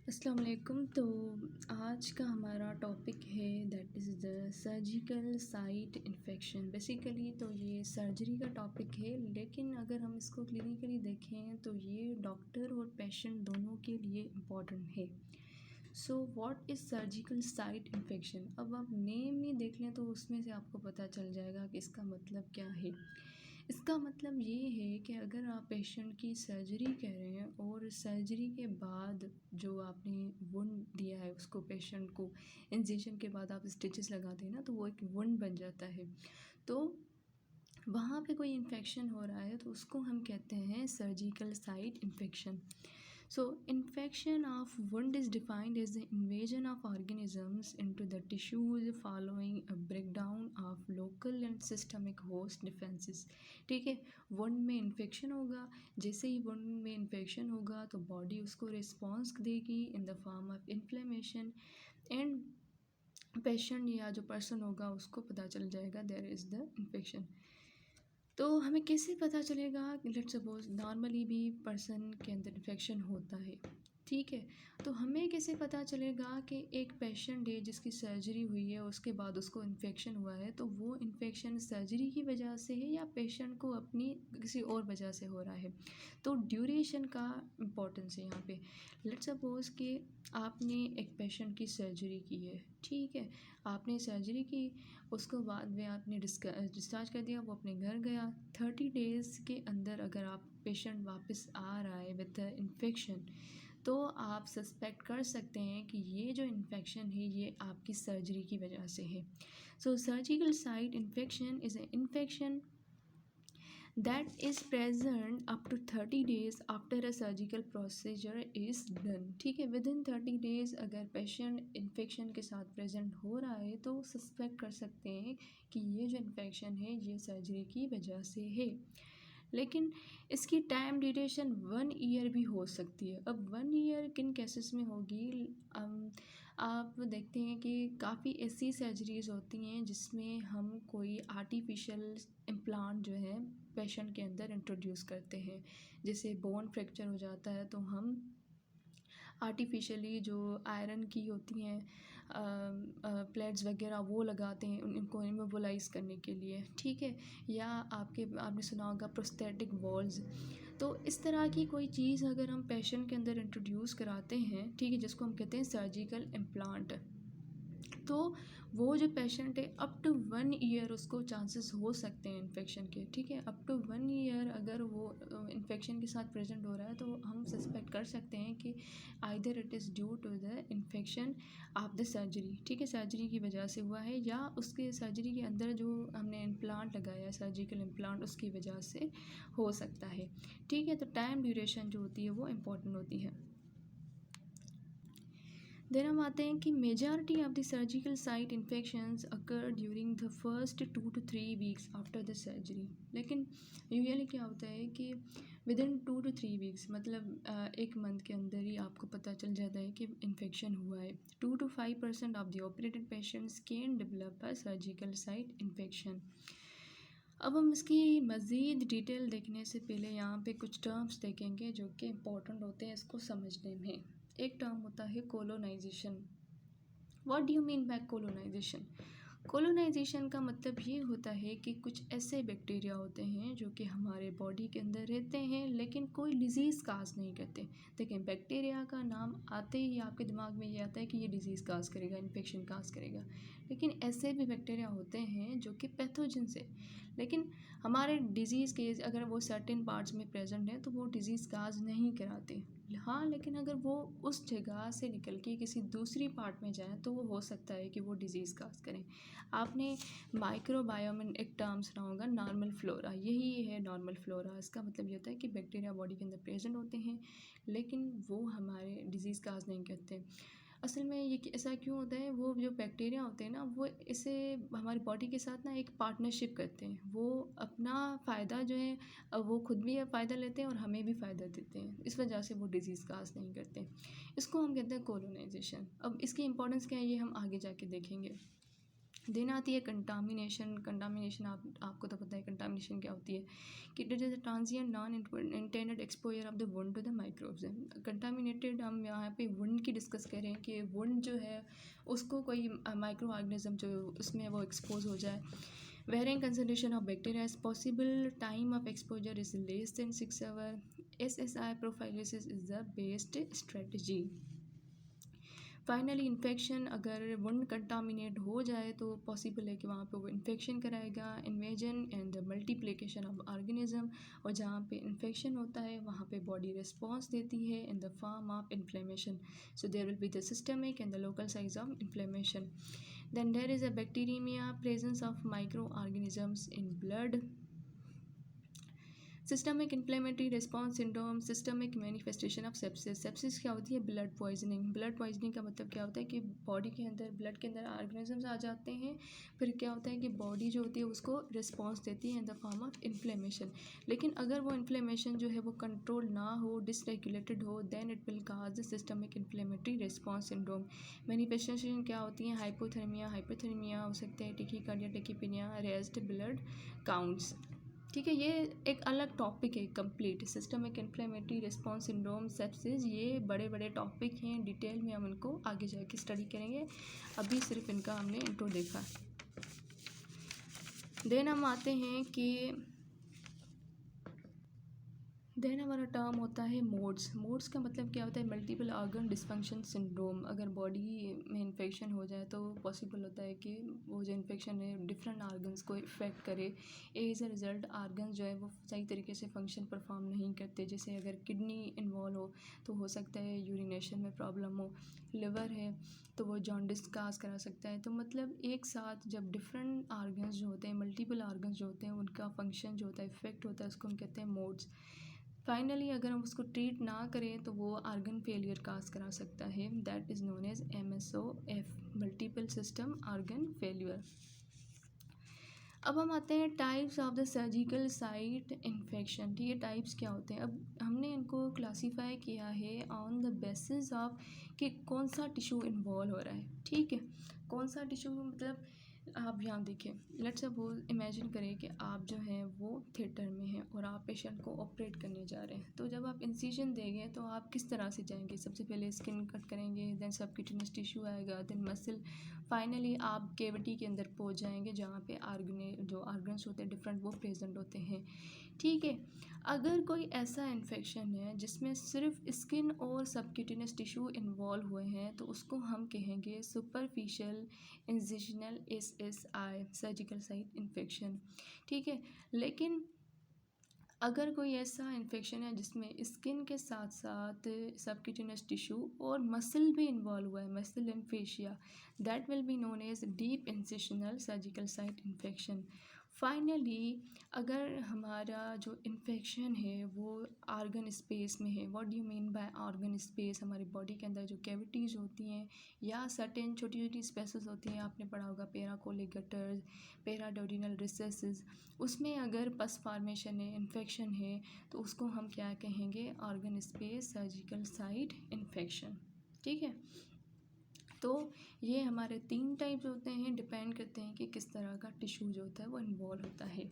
अस्सलाम वालेकुम। तो आज का हमारा टॉपिक है that is the surgical site infection. Basically तो ये सर्जरी का टॉपिक है, लेकिन अगर हम इसको क्लिनिकली देखें तो ये डॉक्टर और पेशेंट दोनों के लिए इम्पॉर्टेंट है। So what is surgical site infection. अब आप नेम ही देख लें तो उसमें से आपको पता चल जाएगा कि इसका मतलब क्या है। इसका मतलब ये है कि अगर आप पेशेंट की सर्जरी कर रहे हैं और सर्जरी के बाद जो आपने वुंड दिया है उसको पेशेंट को, इंजेक्शन के बाद आप स्टिचेस लगाते हैं ना, तो वो एक वुंड बन जाता है। तो वहाँ पे कोई इन्फेक्शन हो रहा है तो उसको हम कहते हैं surgical site infection. So, infection of wound is defined as the invasion of organisms into the tissues following a breakdown of local and systemic host defenses। ठीक है, वुंड में इन्फेक्शन होगा, जैसे ही वुंड में इन्फेक्शन होगा तो बॉडी उसको response देगी इन the form of inflammation, and patient या जो पर्सन होगा उसको पता चल जाएगा देयर इज़ द इन्फेक्शन। तो हमें कैसे पता चलेगा? लेट्स सपोज नॉर्मली भी पर्सन के अंदर इन्फेक्शन होता है, ठीक है, तो हमें कैसे पता चलेगा कि एक पेशेंट है जिसकी सर्जरी हुई है उसके बाद उसको इन्फेक्शन हुआ है, तो वो इन्फेक्शन सर्जरी की वजह से है या पेशेंट को अपनी किसी और वजह से हो रहा है। तो ड्यूरेशन का इम्पोर्टेंस है यहाँ पे। लेट्स सपोज कि आपने एक पेशेंट की सर्जरी की है, ठीक है, आपने सर्जरी की, उसको बाद में आपने डिस्चार्ज कर दिया, वो अपने घर गया। 30 डेज़ के अंदर अगर आप पेशेंट वापस आ रहा है विद इन्फेक्शन, तो आप सस्पेक्ट कर सकते हैं कि ये जो इन्फेक्शन है ये आपकी सर्जरी की वजह से है। So surgical site infection is a infection that is present up to 30 days after a surgical procedure is done। ठीक है, विद इन 30 डेज़ अगर पेशेंट इन्फेक्शन के साथ प्रेजेंट हो रहा है तो सस्पेक्ट कर सकते हैं कि ये जो इन्फेक्शन है ये सर्जरी की वजह से है। लेकिन इसकी टाइम ड्यूरेशन 1 ईयर भी हो सकती है। अब 1 ईयर किन केसेस में होगी? आप देखते हैं कि काफ़ी ऐसी सर्जरीज़ होती हैं जिसमें हम कोई आर्टिफिशियल इम्प्लांट जो है पेशेंट के अंदर इंट्रोड्यूस करते हैं। जैसे बोन फ्रैक्चर हो जाता है तो हम आर्टिफिशियली जो आयरन की होती हैं प्लेट्स वगैरह वो लगाते हैं इनको इमोबलाइज करने के लिए, ठीक है, या आपने सुना होगा प्रोस्थेटिक वॉल्स। तो इस तरह की कोई चीज़ अगर हम पेशेंट के अंदर इंट्रोड्यूस कराते हैं, ठीक है, जिसको हम कहते हैं सर्जिकल इम्प्लांट, तो वो जो पेशेंट है अप टू 1 ईयर उसको चांसेस हो सकते हैं इन्फेक्शन के, ठीक है, अप टू 1 ईयर अगर वो इन्फेक्शन के साथ प्रेजेंट हो रहा है तो हम सस्पेक्ट कर सकते हैं कि either it is due to the infection of the surgery, ठीक है, सर्जरी की वजह से हुआ है, या उसके सर्जरी के अंदर जो हमने इम्प्लांट लगाया है सर्जिकल इम्प्लांट उसकी वजह से हो सकता है, ठीक है। तो टाइम ड्यूरेशन जो होती है वो इम्पॉर्टेंट होती है। देन हम आते हैं कि majority of the surgical site infections occur during the first 2 to 3 weeks after the surgery. लेकिन यूजुअली क्या होता है कि विद इन 2 to 3 वीक्स, मतलब एक मंथ के अंदर ही आपको पता चल जाता है कि इन्फेक्शन हुआ है। 2 to 5% of the operated patients can develop a surgical site infection. अब हम इसकी मज़ीद डिटेल देखने से पहले यहाँ पे कुछ टर्म्स देखेंगे जो कि इम्पोर्टेंट होते हैं इसको समझने में। एक टर्म होता है colonisation. What do you mean by colonisation? Colonisation का मतलब ये होता है कि कुछ ऐसे बैक्टीरिया होते हैं जो कि हमारे बॉडी के अंदर रहते हैं लेकिन कोई डिज़ीज़ काज नहीं करते। देखें, बैक्टीरिया का नाम आते ही आपके दिमाग में ये आता है कि ये डिज़ीज़ काज करेगा, इन्फेक्शन काज करेगा, लेकिन ऐसे भी बैक्टीरिया होते हैं जो कि पैथोजन से, लेकिन हमारे डिज़ीज़ के अगर वो सर्टेन पार्ट्स में प्रेजेंट हैं तो वो डिज़ीज़ काज नहीं कराते। हाँ, लेकिन अगर वो उस जगह से निकल के किसी दूसरी पार्ट में जाएँ तो वो हो सकता है कि वो डिज़ीज़ काज करें। आपने माइक्रोबायोम एक टर्म सुना होगा, नॉर्मल फ्लोरा, यही है नॉर्मल फ्लोरा। इसका मतलब ये होता है कि बैक्टीरिया बॉडी के अंदर प्रेजेंट होते हैं लेकिन वो हमारे डिज़ीज़ काज नहीं करते। असल में ये ऐसा क्यों होता है? वो जो बैक्टीरिया होते हैं ना वो इसे हमारी बॉडी के साथ ना एक पार्टनरशिप करते हैं। वो अपना फ़ायदा जो है वो खुद भी फ़ायदा लेते हैं और हमें भी फ़ायदा देते हैं, इस वजह से वो डिज़ीज़ काज नहीं करते। इसको हम कहते हैं कोलोनाइजेशन। अब इसकी इंपॉर्टेंस क्या है ये हम आगे जाके देखेंगे। देन आती है कंटामिनेशन। आपको तो पता है कंटामिनेशन क्या होती है, कि it is a transient non intended exposure of the wound to the microbes. Contaminated, हम यहाँ पे वुंड की डिस्कस करें कि वुंड जो है उसको कोई माइक्रो ऑर्गेनिज्म जो उसमें वो एक्सपोज हो जाए। Varying concentration of bacteria is possible, time of exposure is less than 6 hour, SSI prophylaxis is the best strategy. Finally infection, अगर वुंड कंटामिनेट हो जाए तो पॉसिबल है कि वहाँ पे वो इन्फेक्शन कराएगा, invasion and the multiplication of organism. और जहाँ पे इन्फेक्शन होता है वहाँ पे बॉडी रिस्पॉन्स देती है in the form of inflammation. So there will be the systemic and the local size of inflammation. Then there is a bacteremia, presence of microorganisms in blood, systemic inflammatory response syndrome, systemic manifestation of sepsis. Sepsis क्या होती है? Blood poisoning. Blood poisoning का मतलब क्या होता है कि body के अंदर, ब्लड के अंदर ऑर्गेनिजम्स आ जाते हैं, फिर क्या होता है कि बॉडी जो होती है उसको रिस्पॉन्स देती है in the form of inflammation. लेकिन अगर वो इन्फ्लेमेशन जो है वो कंट्रोल ना हो, डिसरेगुलेटेड हो, then it will cause the systemic inflammatory response syndrome. Manifestation क्या होती हैं? हाइपोथर्मिया, हाइपोथर्मिया हो सकते हैं, tachycardia, tachypnoea, raised blood counts. ठीक है, ये एक अलग टॉपिक है complete. Systemic inflammatory response syndrome, sepsis, ये बड़े बड़े टॉपिक हैं, डिटेल में हम इनको आगे जाके स्टडी करेंगे। अभी सिर्फ इनका हमने इंट्रो देखा। देन हम आते हैं कि देन हमारा टर्म होता है मोड्स। मोड्स का मतलब क्या होता है? Multiple organ dysfunction syndrome. अगर बॉडी में इन्फेक्शन हो जाए तो पॉसिबल होता है कि वो जो इन्फेक्शन है डिफरेंट ऑर्गन्स को इफ़ेक्ट करे। एज अ रिज़ल्ट ऑर्गन्स जो है वो सही तरीके से फंक्शन परफॉर्म नहीं करते। जैसे अगर किडनी इन्वॉल्व हो तो हो सकता है यूरिनेशन में प्रॉब्लम हो, लिवर है तो वो जॉन्डिस काज करा सकता है। तो मतलब एक साथ जब डिफरेंट ऑर्गन्स जो होते हैं, मल्टीपल ऑर्गन्स जो होते हैं, उनका फंक्शन जो होता है इफेक्ट होता है, उसको हम कहते हैं मोड्स। फाइनली अगर हम उसको ट्रीट ना करें तो वो ऑर्गन फेलियर काज करा सकता है, that is known as MSOF, multiple system organ failure. अब हम आते हैं types of the surgical site infection. ठीक है, टाइप्स क्या होते हैं? अब हमने इनको क्लासीफाई किया है ऑन द बेसिस ऑफ कि कौन सा टिश्यू इन्वॉल्व हो रहा है। ठीक है, कौन सा टिश्यू, मतलब आप यहाँ देखिए, लेट्स सपोज इमेजिन करें कि आप जो हैं वो थिएटर में हैं और आप पेशेंट को ऑपरेट करने जा रहे हैं। तो जब आप इंसिजन देंगे तो आप किस तरह से जाएंगे? सबसे पहले स्किन कट करेंगे, देन सबक्यूटेनियस टिश्यू आएगा, देन मसल, फाइनली आप केविटी के अंदर पहुंच जाएंगे जहाँ पे जो ऑर्गन्स होते हैं डिफरेंट वो प्रेजेंट होते हैं। ठीक है, अगर कोई ऐसा इन्फेक्शन है जिसमें सिर्फ स्किन और सबक्यूटेनियस टिश्यू इन्वॉल्व हुए हैं तो उसको हम कहेंगे superficial incisional SSI, surgical site infection. ठीक है, लेकिन अगर कोई ऐसा इन्फेक्शन है जिसमें स्किन के साथ साथ सबक्यूटेनियस टिश्यू और मसल भी इन्वॉल्व हुआ है, muscle and fascia, that will be known as deep incisional surgical site infection. Finally अगर हमारा जो इन्फेक्शन है वो ऑर्गन स्पेस में है, what do you mean bye organ space? हमारी बॉडी के अंदर जो कैविटीज़ होती हैं या सर्टेन छोटी छोटी स्पेसेस होती हैं, आपने पढ़ा होगा पेराकोलिक गटर्स, पेराडोडिनल रिसेसेस, उसमें अगर पस फॉर्मेशन है, इन्फेक्शन है, तो उसको हम क्या कहेंगे? Organ space surgical site infection. ठीक है, तो ये हमारे 3 टाइप्स होते हैं, डिपेंड करते हैं कि किस तरह का टिश्यू जो होता है वो इन्वॉल्व होता है।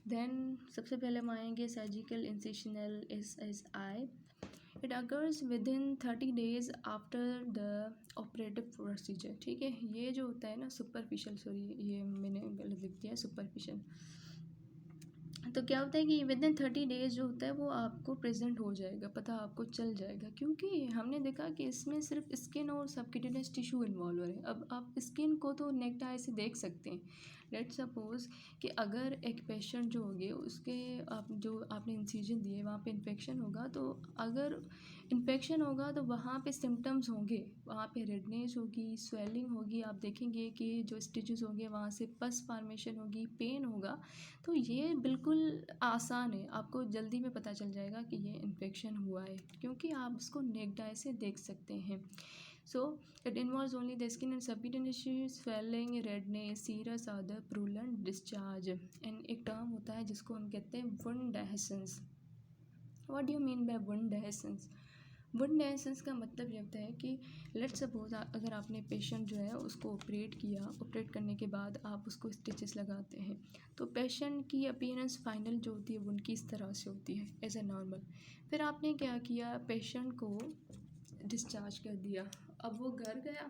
देन सबसे पहले हम आएंगे surgical incisional SSI। It occurs with in 30 days after the operative procedure. ठीक है, ये जो होता है ना सुपरफिशियल, सॉरी ये मैंने गलत लिख दिया, सुपरफिशियल। तो क्या होता है कि विद इन 30 days जो होता है वो आपको प्रेजेंट हो जाएगा, पता आपको चल जाएगा, क्योंकि हमने देखा कि इसमें सिर्फ स्किन और सबक्यूटेनियस टिश्यू इन्वॉल्व है। अब आप स्किन को तो नेक्ड आई से देख सकते हैं। लेट्स सपोज कि अगर एक पेशेंट जो होंगे उसके आपने इंसिजन दिए वहाँ पे इन्फेक्शन होगा, तो अगर इन्फेक्शन होगा तो वहाँ पे सिम्टम्स होंगे, वहाँ पे रेडनेस होगी, स्वेलिंग होगी, आप देखेंगे कि जो स्टिचेस होंगे वहाँ से पस फॉर्मेशन होगी, पेन होगा। तो ये बिल्कुल आसान है, आपको जल्दी में पता चल जाएगा कि ये इन्फेक्शन हुआ है, क्योंकि आप उसको नेक्ड आई से देख सकते हैं। So it involves only the skin and subcutaneous swelling, redness, serous और द प्रूलेंट डिस्चार्ज। एंड एक टर्म होता है जिसको हम कहते हैं wound dehiscence. What do you mean by wound dehiscence? Wound dehiscence का मतलब ये होता है कि लेट्स सपोज अगर आपने पेशेंट जो है उसको ऑपरेट करने के बाद आप उसको स्टिचेस लगाते हैं, तो पेशेंट की अपीयरेंस फाइनल जो होती है वुंड की इस तरह से होती है एज ए नॉर्मल। फिर आपने क्या किया, पेशेंट को डिस्चार्ज कर दिया, अब वो घर गया,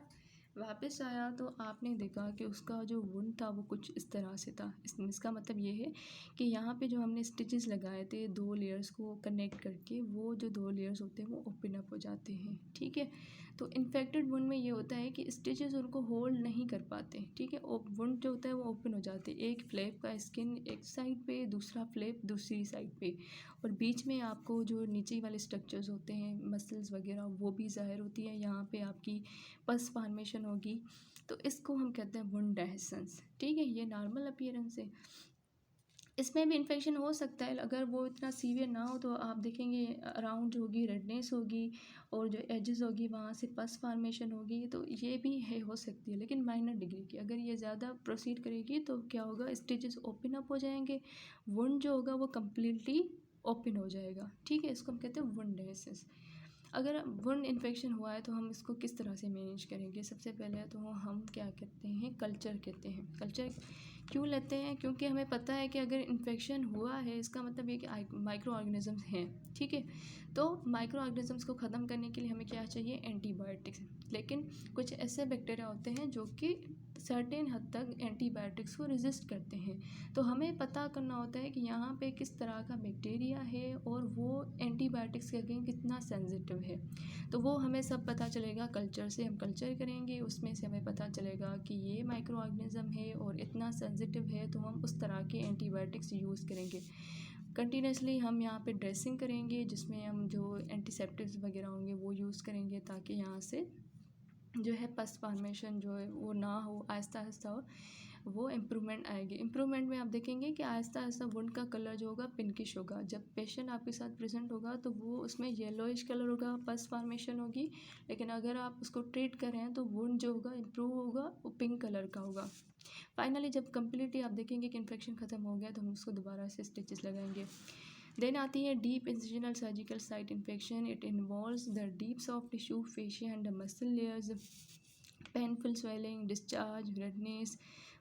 वापस आया तो आपने देखा कि उसका जो वुंड था वो कुछ इस तरह से था। इसका मतलब ये है कि यहाँ पे जो हमने स्टिचेस लगाए थे 2 लेयर्स को कनेक्ट करके, वो जो 2 लेयर्स होते हैं वो ओपन अप हो जाते हैं, ठीक है। तो इन्फेक्टेड वुंड में ये होता है कि स्टिचेस उनको होल्ड नहीं कर पाते, ठीक है। वुंड जो होता है वो ओपन हो जाते हैं, एक फ्लैप का स्किन एक साइड पे, दूसरा फ्लैप दूसरी साइड पे, और बीच में आपको जो नीचे वाले स्ट्रक्चर्स होते हैं मसल्स वगैरह वो भी ज़ाहिर होती है, यहाँ पे आपकी पस फॉर्मेशन होगी, तो इसको हम कहते हैं वुंड एसेंस, ठीक है। ये नॉर्मल अपीयरेंस है। इसमें भी इन्फेक्शन हो सकता है, अगर वो इतना सीवियर ना हो तो आप देखेंगे अराउंड जो होगी रेडनेस होगी, और जो एजेस होगी वहाँ से पस फॉर्मेशन होगी, तो ये भी है हो सकती है, लेकिन माइनर डिग्री की। अगर ये ज़्यादा प्रोसीड करेगी तो क्या होगा, स्टिचेस ओपन अप हो जाएंगे, वुंड जो होगा वो कम्प्लीटली ओपन हो जाएगा, ठीक है। इसको हम कहते हैं वुंड एसेंस। अगर वुंड इन्फेक्शन हुआ है तो हम इसको किस तरह से मैनेज करेंगे, सबसे पहले तो हम क्या कहते हैं, कल्चर कहते हैं। कल्चर क्यों लेते हैं, क्योंकि हमें पता है कि अगर इन्फेक्शन हुआ है इसका मतलब ये कि माइक्रो ऑर्गेनिजम्स हैं, ठीक है। तो माइक्रो ऑर्गेनिजम्स को ख़त्म करने के लिए हमें क्या चाहिए, एंटीबायोटिक्स। लेकिन कुछ ऐसे बैक्टीरिया होते हैं जो कि सर्टेन हद तक एंटीबायोटिक्स को रेजिस्ट करते हैं, तो हमें पता करना होता है कि यहाँ पे किस तरह का बैक्टीरिया है और वो एंटीबायोटिक्स के अगेंस्ट कितना सेंसिटिव है। तो वो हमें सब पता चलेगा कल्चर से, हम कल्चर करेंगे उसमें से हमें पता चलेगा कि ये माइक्रो ऑर्गेनिज्म है और इतना सेंसिटिव है, तो हम उस तरह के एंटीबायोटिक्स यूज़ करेंगे। कंटिन्यूसली हम यहाँ पे ड्रेसिंग करेंगे जिसमें हम जो एंटीसेप्टिक्स वगैरह होंगे वो यूज़ करेंगे, ताकि यहाँ से जो है पस फॉर्मेशन जो है वो ना हो, आहिस्ता आहिस्ता हो, वो इम्प्रूवमेंट आएगी। इम्प्रूवमेंट में आप देखेंगे कि आहिस्ता आहिस्ता वुंड का कलर जो होगा पिंकिश होगा। जब पेशेंट आपके साथ प्रेजेंट होगा तो वो उसमें येलोइश कलर होगा, पस फॉर्मेशन होगी, लेकिन अगर आप उसको ट्रीट कर रहे हैं तो वुंड जो होगा इम्प्रूव होगा, वो पिंक कलर का होगा। फाइनली जब कम्प्लीटली आप देखेंगे कि इन्फेक्शन ख़त्म हो गया तो हम उसको दोबारा से स्टिचेस लगाएंगे। देन आती है deep incisional surgical site infection. It involves the deep soft tissue, fascia and muscle layers, painful swelling, discharge, redness,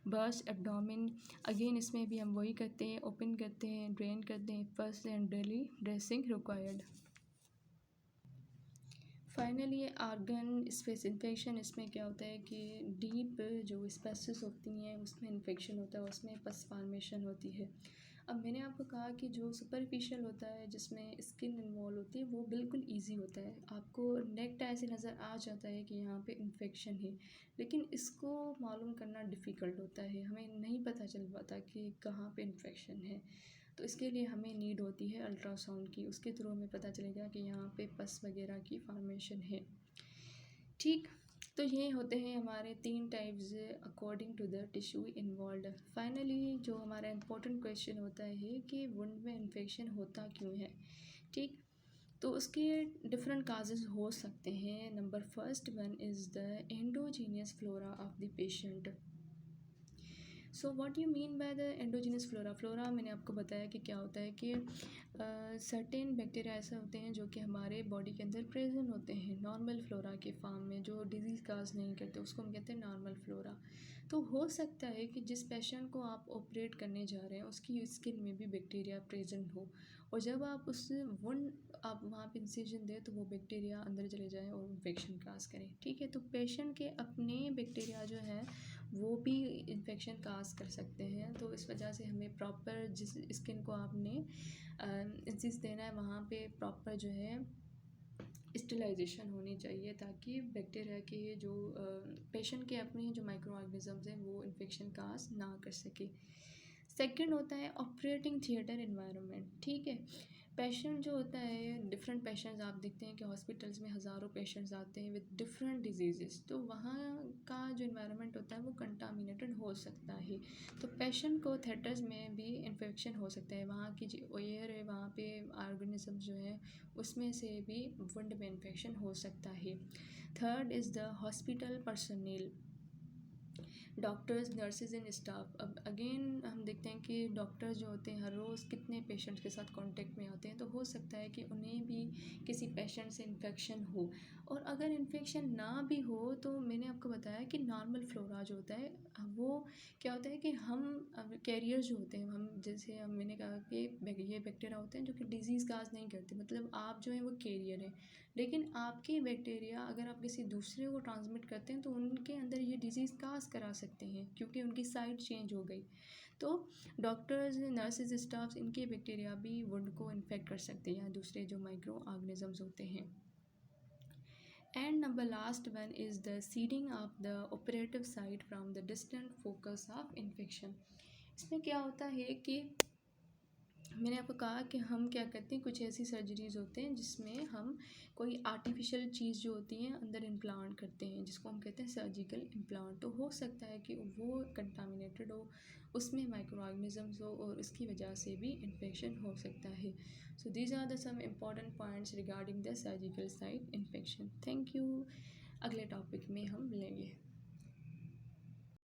burst abdomen. Again इसमें भी हम वही करते हैं, ओपन करते हैं, ड्रेन करते हैं, first and daily dressing required. Finally organ space infection. इसमें क्या होता है कि डीप जो स्पेसेस होती हैं उसमें इन्फेक्शन होता है, उसमें पस फॉर्मेशन होती है। अब मैंने आपको कहा कि जो सुपरफिशियल होता है जिसमें स्किन इन्वॉल्व होती है वो बिल्कुल इजी होता है, आपको नेक्ट ऐसे नज़र आ जाता है कि यहाँ पे इन्फेक्शन है, लेकिन इसको मालूम करना डिफ़िकल्ट होता है, हमें नहीं पता चल पाता कि कहाँ पे इन्फेक्शन है। तो इसके लिए हमें नीड होती है अल्ट्रासाउंड की, उसके थ्रू हमें पता चलेगा कि यहाँ पे पस वगैरह की फॉर्मेशन है, ठीक। तो ये होते हैं हमारे 3 types according to the tissue involve. फाइनली जो हमारा इम्पोर्टेंट क्वेश्चन होता है कि वुंड में इन्फेक्शन होता क्यों है, ठीक। तो उसके डिफरेंट काजेज़ हो सकते हैं। Number first one is the endogenous flora of the patient. So what you mean by the endogenous flora. Flora मैंने आपको बताया कि क्या होता है कि सर्टेन बैक्टीरिया ऐसे होते हैं जो कि हमारे बॉडी के अंदर प्रेजेंट होते हैं नॉर्मल फ्लोरा के फॉर्म में, जो डिजीज़ काज नहीं करते, उसको हम कहते हैं नॉर्मल फ्लोरा। तो हो सकता है कि जिस पेशेंट को आप ऑपरेट करने जा रहे हैं उसकी स्किन में भी बैक्टीरिया प्रेजेंट हो, और जब आप उस वुंड आप वहाँ पे इंसिजन दें तो वो बैक्टीरिया अंदर चले जाएँ और इन्फेक्शन काज करें, ठीक है। तो पेशेंट के अपने बैक्टीरिया जो है वो भी इन्फेक्शन काज कर सकते हैं, तो इस वजह से हमें प्रॉपर जिस स्किन को आपने इंसिस देना है वहाँ पे प्रॉपर जो है स्टेलाइजेशन होनी चाहिए, ताकि बैक्टीरिया के जो पेशेंट के अपने जो माइक्रो ऑर्गेनिजम्स हैं वो इन्फेक्शन काज ना कर सके। सेकंड होता है ऑपरेटिंग थिएटर इन्वायरमेंट, ठीक है। पेशेंट जो होता है, डिफरेंट पेशेंट्स आप देखते हैं कि हॉस्पिटल्स में हज़ारों पेशेंट्स आते हैं विद डिफरेंट डिजीज़, तो वहाँ का जो इन्वायरमेंट होता है वो कंटामिनेटेड हो सकता है, तो पेशेंट को थिएटर्स में भी इन्फेक्शन हो सकता है, वहाँ की जो एयर है वहाँ पे ऑर्गेनिज्म जो है उसमें से भी वुंड में इन्फेक्शन हो सकता है। Third is the hospital personal. Doctors, nurses and staff. अब अगेन हम देखते हैं कि डॉक्टर्स जो होते हैं हर रोज़ कितने पेशेंट्स के साथ कांटेक्ट में आते हैं, तो हो सकता है कि उन्हें भी किसी पेशेंट से इन्फेक्शन हो। और अगर इन्फेक्शन ना भी हो तो मैंने आपको बताया कि नॉर्मल फ्लोरा जो होता है वो क्या होता है कि हम कैरियर जो होते हैं, हम जैसे हम मैंने कहा कि ये बैक्टीरिया होते हैं जो कि डिजीज़ काज नहीं करते, मतलब आप जो है वो कैरियर हैं। लेकिन आपके बैक्टीरिया अगर आप किसी दूसरे को ट्रांसमिट करते हैं तो उनके अंदर ये डिज़ीज़ काज करा सकते हैं क्योंकि उनकी साइट चेंज हो गई। तो डॉक्टर्स, नर्सेज, स्टाफ्स इनके बैक्टीरिया भी वुंड को इन्फेक्ट कर सकते हैं या दूसरे जो माइक्रो ऑर्गेनिजम्स होते हैं। And number last one is the seeding of the operative site from the distant focus of infection। इसमें क्या होता है कि मैंने आपको कहा कि हम क्या करते हैं, कुछ ऐसी सर्जरीज होते हैं जिसमें हम कोई आर्टिफिशियल चीज़ जो होती है अंदर इम्प्लांट करते हैं, जिसको हम कहते हैं सर्जिकल इम्प्लांट। तो हो सकता है कि वो कंटामिनेटेड हो, उसमें माइक्रो ऑर्गेनिजम्स हो और इसकी वजह से भी इन्फेक्शन हो सकता है। So these are the some important points regarding the surgical site infection. Thank you. अगले टॉपिक में हम मिलेंगे।